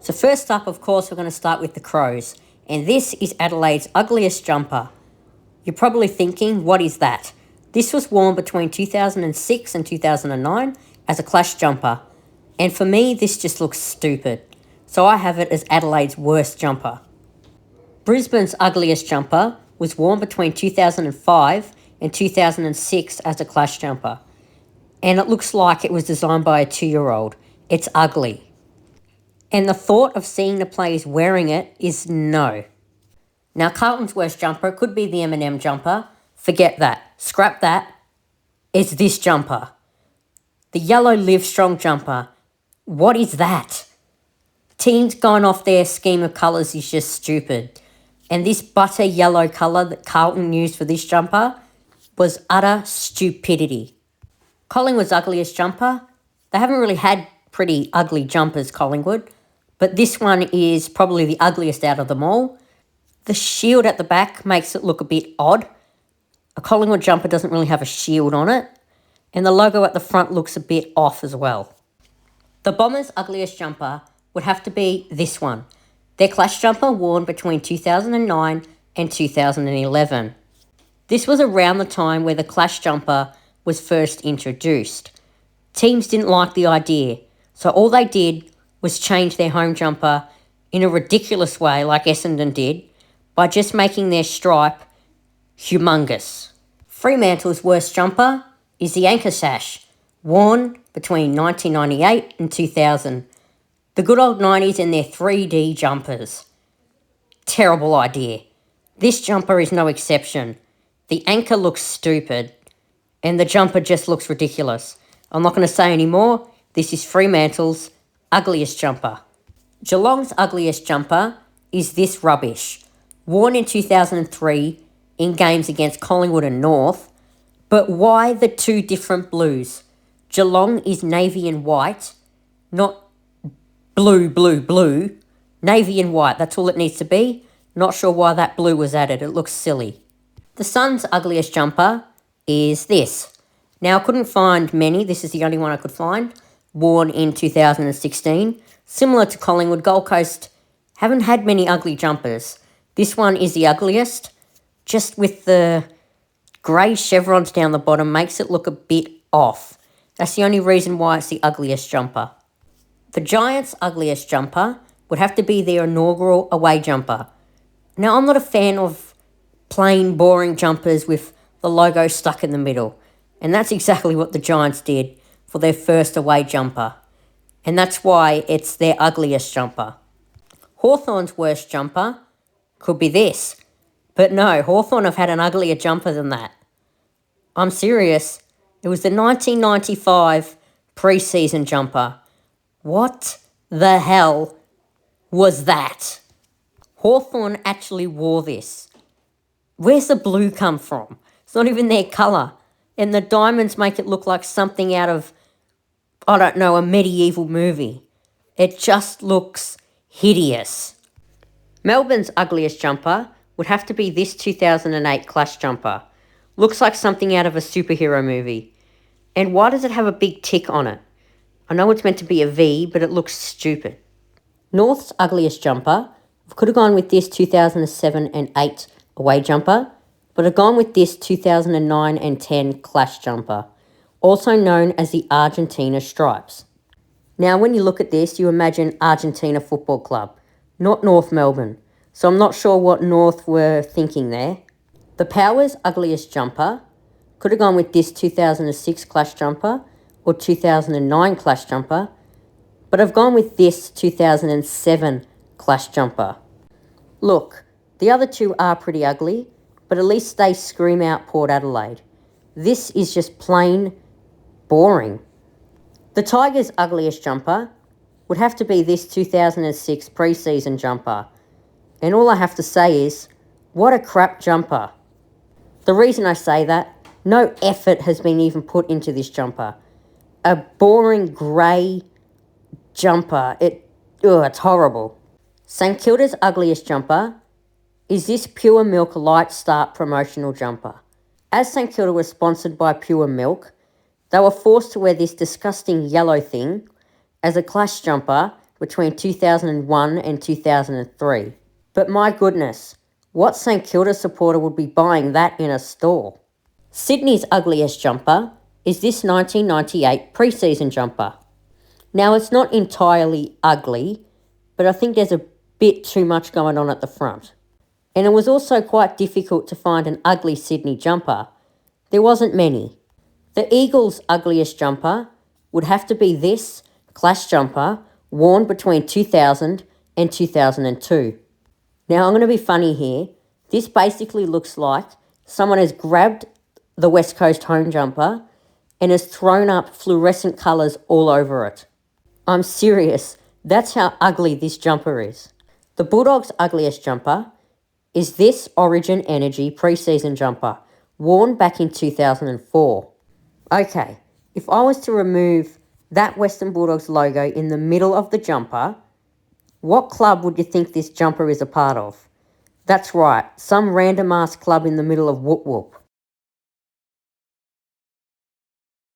So first up, of course, we're going to start with the Crows. And this is Adelaide's ugliest jumper. You're probably thinking, what is that? This was worn between 2006 and 2009 as a Clash jumper. And for me, this just looks stupid. So I have it as Adelaide's worst jumper. Brisbane's ugliest jumper was worn between 2005 and 2006 as a Clash jumper. And it looks like it was designed by a 2-year-old. It's ugly. And the thought of seeing the players wearing it is no. Now, Carlton's worst jumper could be the M&M jumper. Forget that. Scrap that. It's this jumper. The yellow Live Strong jumper. What is that? Teams going off their scheme of colours is just stupid. And this butter yellow colour that Carlton used for this jumper was utter stupidity. Collingwood's ugliest jumper. They haven't really had pretty ugly jumpers, Collingwood. But this one is probably the ugliest out of them all. The shield at the back makes it look a bit odd. A Collingwood jumper doesn't really have a shield on it. And the logo at the front looks a bit off as well. The Bombers' ugliest jumper would have to be this one. Their Clash jumper worn between 2009 and 2011. This was around the time where the Clash jumper was first introduced. Teams didn't like the idea, so all they did was change their home jumper in a ridiculous way, like Essendon did, by just making their stripe humongous. Fremantle's worst jumper is the anchor sash, worn between 1998 and 2000. The good old 90s and their 3D jumpers. Terrible idea. This jumper is no exception. The anchor looks stupid, and the jumper just looks ridiculous. I'm not going to say any more. This is Fremantle's ugliest jumper. Geelong's ugliest jumper is this rubbish. Worn in 2003 in games against Collingwood and North. But why the two different blues? Geelong is navy and white, not blue, blue, blue. Navy and white, that's all it needs to be. Not sure why that blue was added. It looks silly. The Suns' ugliest jumper is this. Now, I couldn't find many. This is the only one I could find. Worn in 2016. Similar to Collingwood, Gold Coast haven't had many ugly jumpers. This one is the ugliest. Just with the grey chevrons down the bottom makes it look a bit off. That's the only reason why it's the ugliest jumper. The Giants' ugliest jumper would have to be their inaugural away jumper. Now, I'm not a fan of plain, boring jumpers with the logo stuck in the middle. And that's exactly what the Giants did for their first away jumper. And that's why it's their ugliest jumper. Hawthorn's worst jumper could be this. But no, Hawthorn have had an uglier jumper than that. I'm serious. It was the 1995 pre-season jumper. What the hell was that? Hawthorn actually wore this. Where's the blue come from? It's not even their colour. And the diamonds make it look like something out of, I don't know, a medieval movie. It just looks hideous. Melbourne's ugliest jumper would have to be this 2008 Clash jumper. Looks like something out of a superhero movie. And why does it have a big tick on it? I know it's meant to be a V, but it looks stupid. North's ugliest jumper could have gone with this 2007 and 8 away jumper, but I've gone with this 2009 and 10 Clash jumper, also known as the Argentina stripes. Now, when you look at this, you imagine Argentina Football Club, not North Melbourne, so I'm not sure what North were thinking there. The Power's ugliest jumper could have gone with this 2006 Clash jumper or 2009 Clash jumper, but I've gone with this 2007 Clash jumper. Look, the other two are pretty ugly, but at least they scream out Port Adelaide. This is just plain boring. The Tigers' ugliest jumper would have to be this 2006 pre-season jumper. And all I have to say is, what a crap jumper. The reason I say that, no effort has been even put into this jumper. A boring grey jumper. It's horrible. St Kilda's ugliest jumper is this Pure Milk Light Start promotional jumper. As St Kilda was sponsored by Pure Milk, they were forced to wear this disgusting yellow thing as a Clash jumper between 2001 and 2003. But my goodness, what St Kilda supporter would be buying that in a store? Sydney's ugliest jumper is this 1998 pre-season jumper. Now, it's not entirely ugly, but I think there's a bit too much going on at the front. And it was also quite difficult to find an ugly Sydney jumper. There wasn't many. The Eagles' ugliest jumper would have to be this Clash jumper worn between 2000 and 2002. Now, I'm going to be funny here. This basically looks like someone has grabbed the West Coast home jumper and has thrown up fluorescent colours all over it. I'm serious. That's how ugly this jumper is. The Bulldogs' ugliest jumper is this Origin Energy pre-season jumper, worn back in 2004. Okay, if I was to remove that Western Bulldogs logo in the middle of the jumper, what club would you think this jumper is a part of? That's right, some random ass club in the middle of Whoop Whoop.